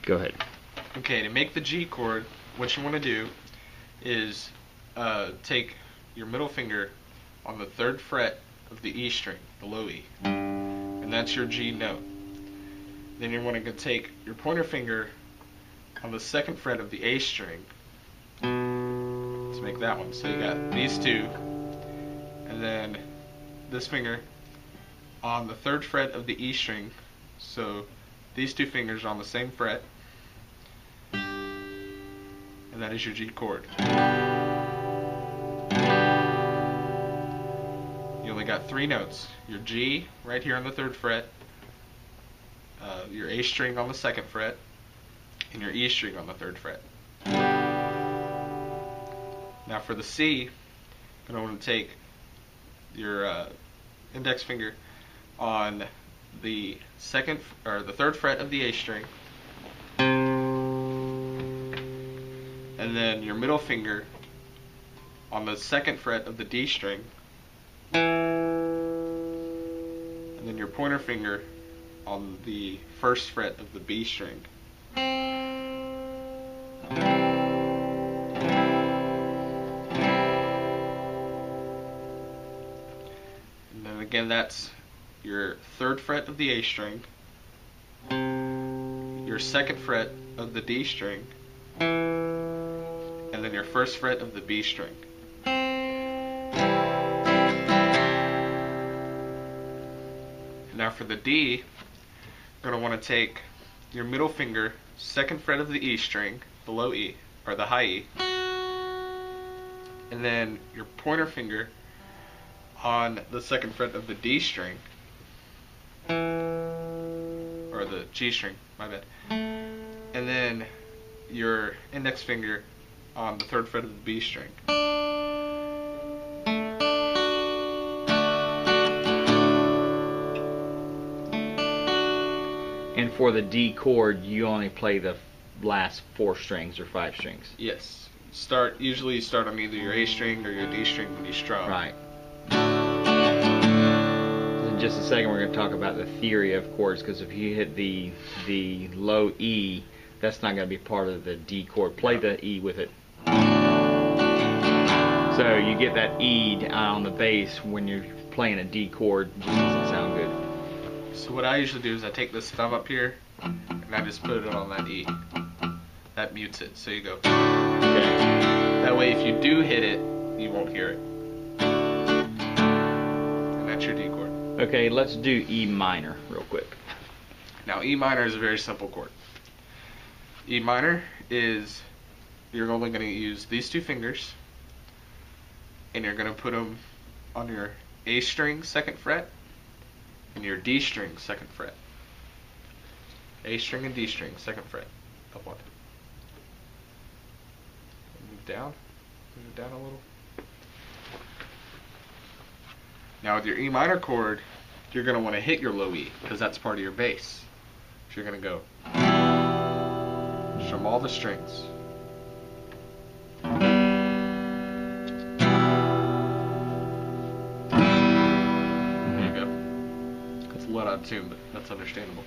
Go ahead. Okay, to make the G chord, what you want to do is take your middle finger on the 3rd fret of the E string, the low E, and that's your G note. Then you're going to take your pointer finger on the 2nd fret of the A string. Let's make that one. So you got these two, and then this finger on the 3rd fret of the E string. So these two fingers are on the same fret, and that is your G chord. You only got 3 notes. Your G right here on the 3rd fret, your A string on the 2nd fret, and your E string on the 3rd fret. Now for the C, you're going to want to take your index finger on the 3rd fret of the A string, and then your middle finger on the 2nd fret of the D string, and then your pointer finger on the 1st fret of the B string. And then again, that's your 3rd fret of the A string, your 2nd fret of the D string, and then your 1st fret of the B string. Now for the D, you're going to want to take your middle finger, 2nd fret of the E string, the low E, or the high E, and then your pointer finger on the 2nd fret of the D string, or the G string, my bad, and then your index finger on the 3rd fret of the B string. And for the D chord, you only play the last 4 strings or 5 strings. Yes. Usually you start on either your A string or your D string when you strum. Right. In just a second, we're going to talk about the theory of chords, because if you hit the low E, that's not going to be part of the D chord. Play the E with it. So you get that E on the bass when you're playing a D chord. It just doesn't sound good. So what I usually do is I take this thumb up here and I just put it on that E. That mutes it. So you go. Okay. That way if you do hit it, you won't hear it. And that's your D chord. Okay, let's do E minor real quick. Now E minor is a very simple chord. E minor is, you're only going to use these 2 fingers, and you're going to put them on your A string 2nd fret and your D string 2nd fret. A string and D string 2nd fret. Up 1. Move down a little. Now with your E minor chord, you're going to want to hit your low E, because that's part of your bass. So you're going to go strum all the strings. There you go. It's a lot out of tune, but that's understandable.